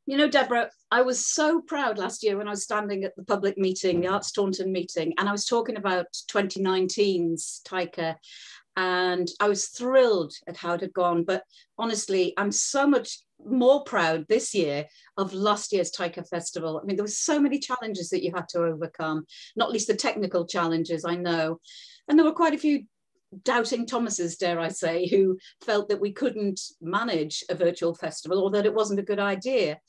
You know, Deborah, I was so proud last year when I was standing at the public meeting, the Arts Taunton meeting, and I was talking about 2019's Tyca, and I was thrilled at how it had gone. But honestly, I'm so much more proud this year of last year's Tyca Festival. I mean, there were so many challenges that you had to overcome, not least the technical challenges, I know. And there were quite a few doubting Thomases, dare I say, who felt that we couldn't manage a virtual festival or that it wasn't a good idea.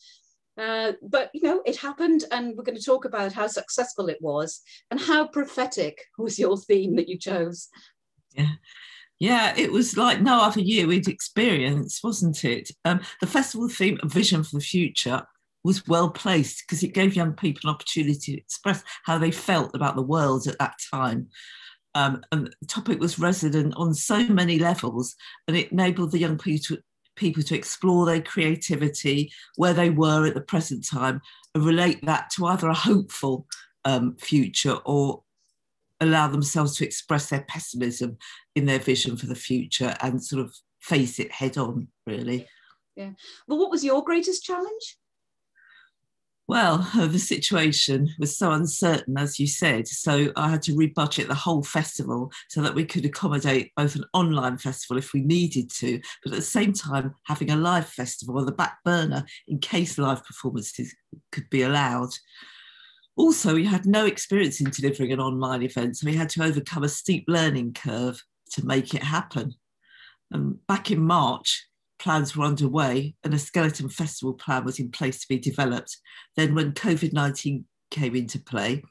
But, you know, it happened, and we're going to talk about how successful it was and how prophetic was your theme that you chose. Yeah. Yeah, it was like no other year we'd experienced, wasn't it? The festival theme, A Vision for the Future, was well placed because it gave young people an opportunity to express how they felt about the world at that time. And the topic was resonant on so many levels, and it enabled the young people to explore their creativity, where they were at the present time, and relate that to either a hopeful future or allow themselves to express their pessimism in their vision for the future and sort of face it head on, really. Yeah. Well, what was your greatest challenge? Well, the situation was so uncertain, as you said, so I had to rebudget the whole festival so that we could accommodate both an online festival if we needed to, but at the same time having a live festival on the back burner in case live performances could be allowed. Also, we had no experience in delivering an online event, so we had to overcome a steep learning curve to make it happen. Back in March, plans were underway and a skeleton festival plan was in place to be developed. Then when COVID-19 came into play,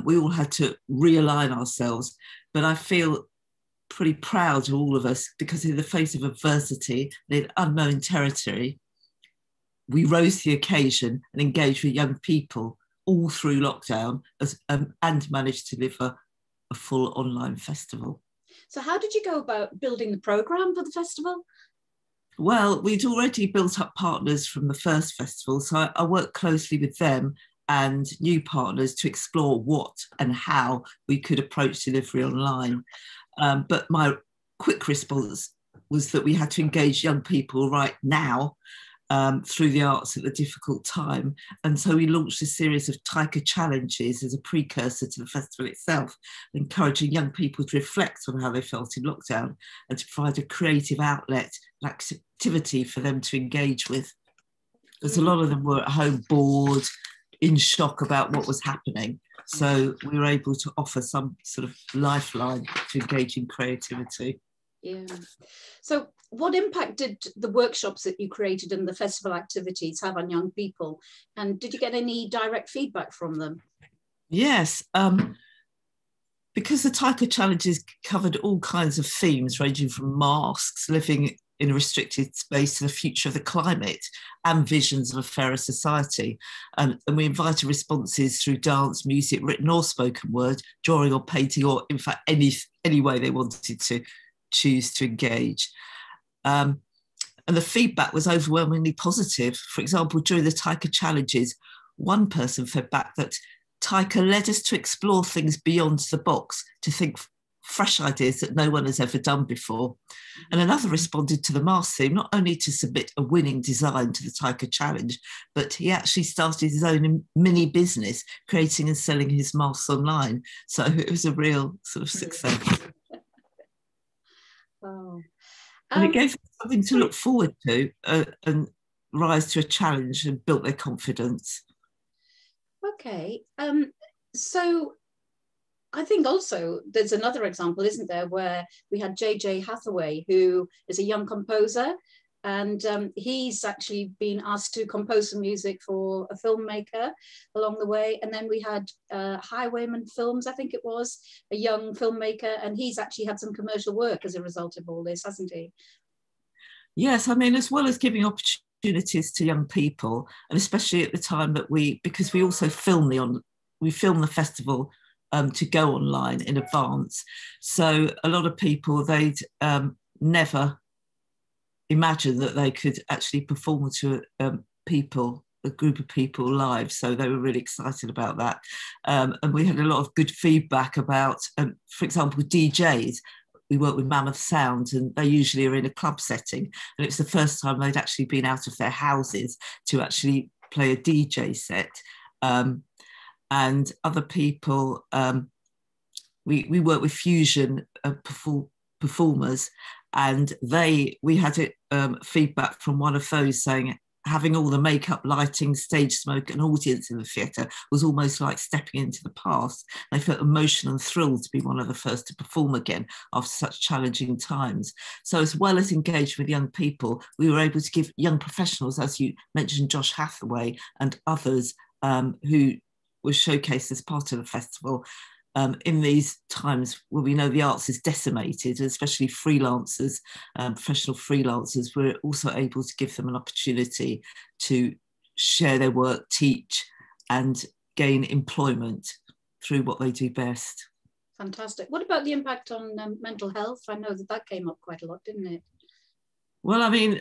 we all had to realign ourselves, but I feel pretty proud of all of us because in the face of adversity and in unknown territory, we rose to the occasion and engaged with young people all through lockdown and managed to deliver a full online festival. So how did you go about building the programme for the festival? Well, we'd already built up partners from the first festival, so I worked closely with them and new partners to explore what and how we could approach delivery online. But my quick response was that we had to engage young people right now through the arts at a difficult time. And so we launched a series of Tyca challenges as a precursor to the festival itself, encouraging young people to reflect on how they felt in lockdown and to provide a creative outlet, an activity for them to engage with. Because a lot of them were at home bored, in shock about what was happening. So we were able to offer some sort of lifeline to engage in creativity. Yeah. So what impact did the workshops that you created and the festival activities have on young people? And did you get any direct feedback from them? Yes. Because the Tyca challenges covered all kinds of themes ranging from masks, living in a restricted space, to the future of the climate and visions of a fairer society. And we invited responses through dance, music, written or spoken word, drawing or painting, or in fact, any way they wanted to choose to engage. And the feedback was overwhelmingly positive. For example, during the Tyca challenges, one person fed back that Tyca led us to explore things beyond the box, to think fresh ideas that no one has ever done before. And another responded to the mask theme, not only to submit a winning design to the Tyca challenge, but he actually started his own mini business, creating and selling his masks online. So it was a real sort of success. Oh. And it gave them something to look forward to and rise to a challenge and built their confidence. Okay. So I think also there's another example, isn't there, where we had JJ Hathaway, who is a young composer, and he's actually been asked to compose some music for a filmmaker along the way. And then we had Highwayman Films, I think it was, a young filmmaker, and he's actually had some commercial work as a result of all this, hasn't he? Yes, I mean, as well as giving opportunities to young people, and especially at the time that because we also filmed the festival to go online in advance. So a lot of people, they'd never imagined that they could actually perform to a group of people live. So they were really excited about that. And we had a lot of good feedback about, for example, DJs. we work with Mammoth Sound, and they usually are in a club setting. And it was the first time they'd actually been out of their houses to actually play a DJ set. And other people, we work with fusion performers, and we had feedback from one of those saying having all the makeup, lighting, stage smoke and audience in the theatre was almost like stepping into the past. They felt emotional and thrilled to be one of the first to perform again after such challenging times. So as well as engaging with young people, we were able to give young professionals, as you mentioned, Josh Hathaway and others who were showcased as part of the festival, in these times where we know the arts is decimated, especially freelancers, professional freelancers, we're also able to give them an opportunity to share their work, teach, and gain employment through what they do best. Fantastic. What about the impact on mental health? I know that came up quite a lot, didn't it? Well, I mean,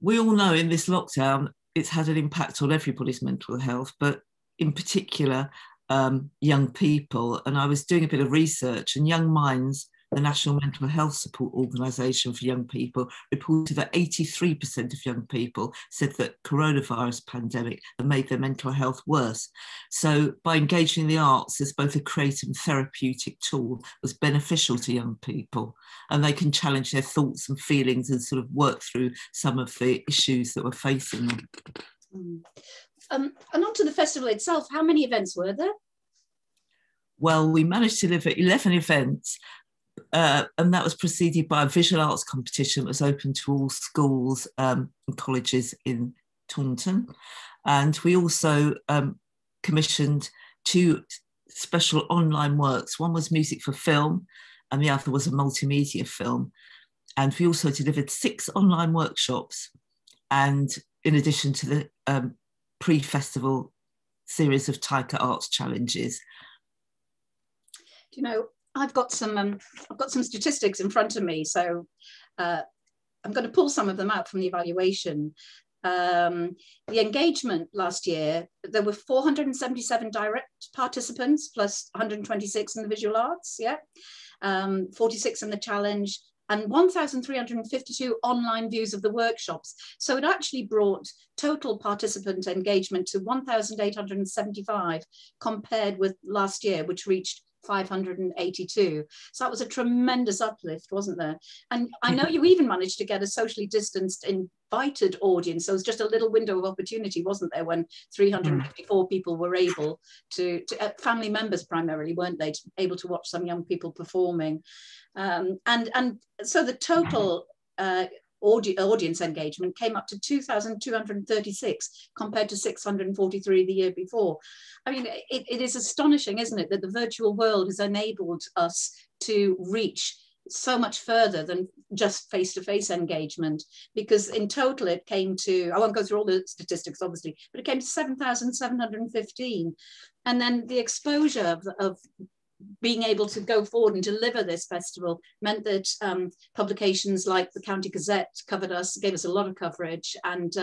we all know in this lockdown, it's had an impact on everybody's mental health, but in particular, young people. And I was doing a bit of research, and Young Minds, the National Mental Health Support Organisation for Young People, reported that 83% of young people said that coronavirus pandemic had made their mental health worse. So by engaging in the arts as both a creative and therapeutic tool was beneficial to young people, and they can challenge their thoughts and feelings and sort of work through some of the issues that were facing them. And on to the festival itself, how many events were there? Well, we managed to deliver 11 events, and that was preceded by a visual arts competition that was open to all schools and colleges in Taunton. And we also commissioned 2 special online works. One was music for film, and the other was a multimedia film. And we also delivered 6 online workshops, and in addition to the pre-festival series of Tyca Arts Challenges. You know, I've got some statistics in front of me, so I'm going to pull some of them out from the evaluation. The engagement last year, there were 477 direct participants plus 126 in the visual arts, 46 in the challenge, and 1,352 online views of the workshops. So it actually brought total participant engagement to 1,875 compared with last year, which reached 582. So that was a tremendous uplift, wasn't there? And I know you even managed to get a socially distanced invited audience. So it was just a little window of opportunity, wasn't there, when 354 people were able to family members primarily, weren't they, able to watch some young people performing. And so the total audience engagement came up to 2,236 compared to 643 the year before. I mean, it is astonishing, isn't it, that the virtual world has enabled us to reach so much further than just face-to-face engagement, because in total it came to, I won't go through all the statistics obviously, but it came to 7,715. And then the exposure of being able to go forward and deliver this festival meant that publications like the County Gazette covered us, gave us a lot of coverage, and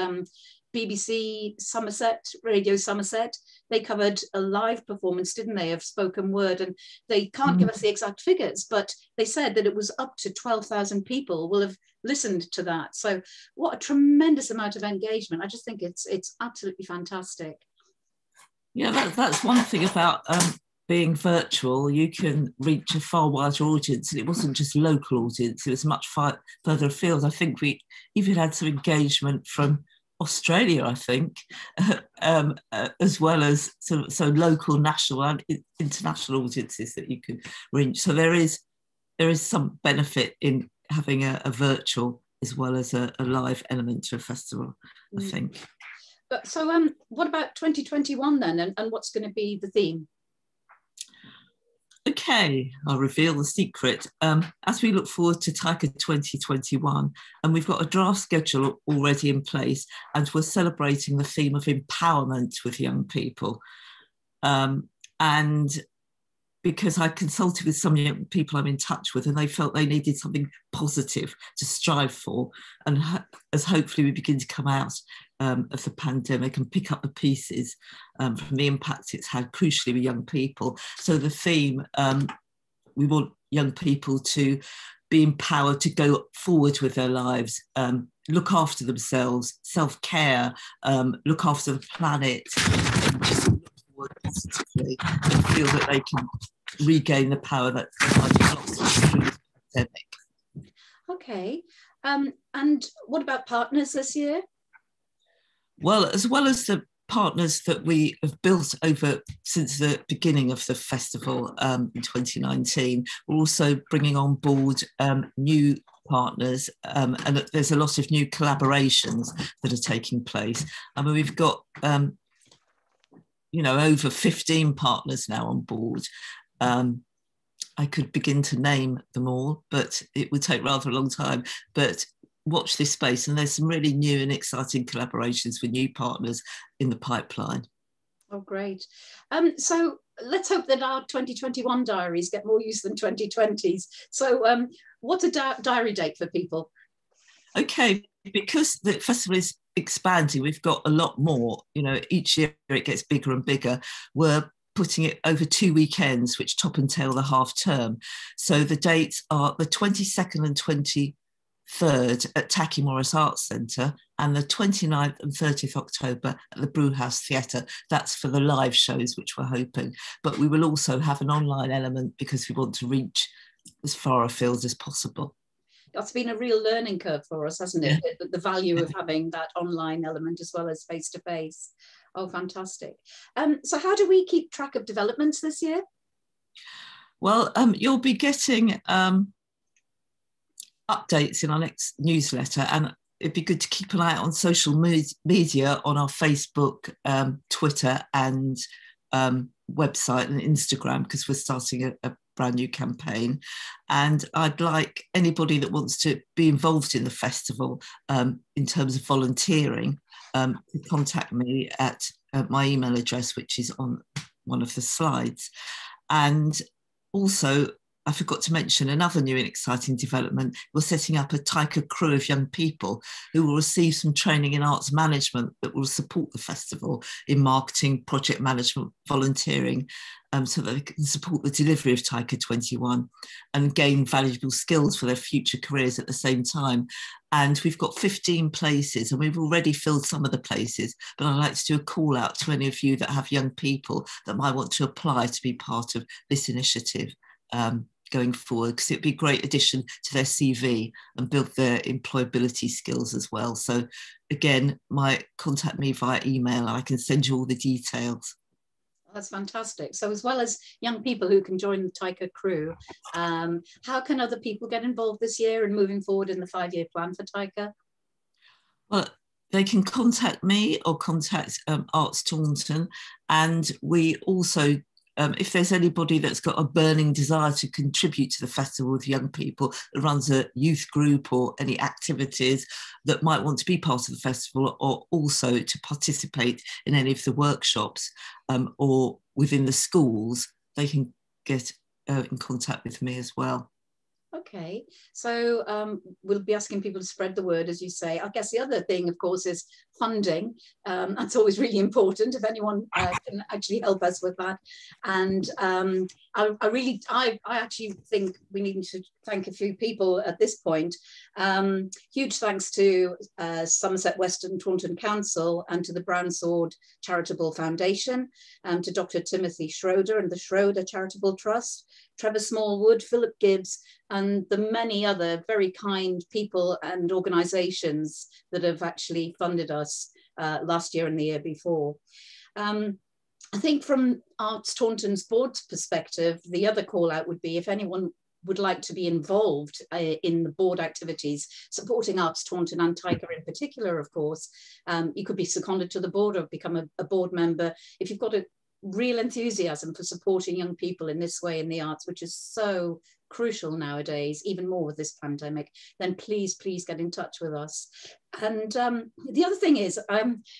BBC Somerset, Radio Somerset, they covered a live performance, didn't they, of spoken word, and they can't give us the exact figures, but they said that it was up to 12,000 people will have listened to that. So what a tremendous amount of engagement. I just think it's absolutely fantastic. Yeah, that's one thing about being virtual. You can reach a far wider audience, and it wasn't just local audience, it was much further afield. I think we even had some engagement from Australia, I think, as well as so local, national and international audiences that you could reach. So there is some benefit in having a virtual as well as a live element to a festival, I think. So what about 2021 then, and what's going to be the theme? Okay, I'll reveal the secret. As we look forward to Tyca 2021, and we've got a draft schedule already in place, and we're celebrating the theme of empowerment with young people. And because I consulted with some young people I'm in touch with, and they felt they needed something positive to strive for, and as hopefully we begin to come out of the pandemic and pick up the pieces from the impact it's had, crucially with young people. So the theme, we want young people to be empowered to go forward with their lives, look after themselves, self-care, look after the planet, just look forward positively and feel that they can regain the power that they've lost through this pandemic. Okay. And what about partners this year? Well as the partners that we have built over since the beginning of the festival in 2019, we're also bringing on board new partners, and there's a lot of new collaborations that are taking place. I mean, we've got over 15 partners now on board. I could begin to name them all, but it would take rather a long time. But watch this space, and there's some really new and exciting collaborations with new partners in the pipeline. Oh, great. So let's hope that our 2021 diaries get more use than 2020s. So what's a diary date for people? Okay, because the festival is expanding, we've got a lot more. Each year it gets bigger and bigger. We're putting it over 2 weekends, which top and tail the half term. So the dates are the 22nd and 23rd at Tacky Morris Arts Centre, and the 29th and 30th October at the Brewhouse Theatre. That's for the live shows, which we're hoping. But we will also have an online element because we want to reach as far afield as possible. That's been a real learning curve for us, hasn't it? Yeah. The value of having that online element as well as face-to-face. Oh, fantastic. So how do we keep track of developments this year? Well, you'll be getting updates in our next newsletter, and it'd be good to keep an eye out on social media on our Facebook, Twitter and website and Instagram, because we're starting a brand new campaign. And I'd like anybody that wants to be involved in the festival in terms of volunteering to contact me at my email address, which is on one of the slides. And also, I forgot to mention another new and exciting development. We're setting up a Tyca crew of young people who will receive some training in arts management that will support the festival in marketing, project management, volunteering, so that they can support the delivery of Tyca 21 and gain valuable skills for their future careers at the same time. And we've got 15 places, and we've already filled some of the places, but I'd like to do a call out to any of you that have young people that might want to apply to be part of this initiative going forward, because it'd be a great addition to their CV and build their employability skills as well. So again, contact me via email. I can send you all the details. That's fantastic. So as well as young people who can join the Tyca crew, how can other people get involved this year and moving forward in the 5-year plan for Tyca? Well, they can contact me or contact Arts Taunton, and we also if there's anybody that's got a burning desire to contribute to the festival with young people, that runs a youth group or any activities that might want to be part of the festival, or also to participate in any of the workshops or within the schools, they can get in contact with me as well. Okay, so we'll be asking people to spread the word, as you say. I guess the other thing, of course, is funding. That's always really important, if anyone can actually help us with that. And I actually think we need to thank a few people at this point. Huge thanks to Somerset Western Taunton Council and to the Brown Sword Charitable Foundation, to Dr. Timothy Schroeder and the Schroeder Charitable Trust, Trevor Smallwood, Philip Gibbs, and the many other very kind people and organisations that have actually funded us last year and the year before. I think from Arts Taunton's board's perspective, the other call out would be if anyone would like to be involved in the board activities, supporting Arts Taunton and Tyca in particular, of course, you could be seconded to the board or become a board member. If you've got a real enthusiasm for supporting young people in this way in the arts, which is so crucial nowadays, even more with this pandemic, then please get in touch with us. And the other thing is,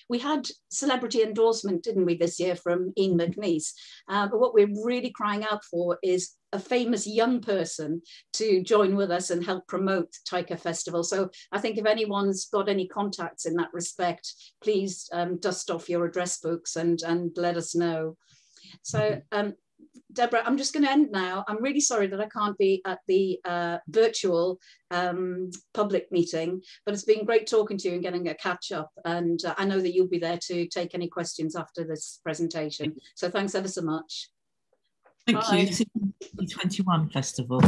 we had celebrity endorsement, didn't we, this year from Ian McNeice, but what we're really crying out for is a famous young person to join with us and help promote Tyca Festival. So I think if anyone's got any contacts in that respect, please dust off your address books and let us know. So Deborah, I'm just going to end now. I'm really sorry that I can't be at the virtual public meeting, but it's been great talking to you and getting a catch up. And I know that you'll be there to take any questions after this presentation. So thanks ever so much. Thank Bye. you. 2021 festival.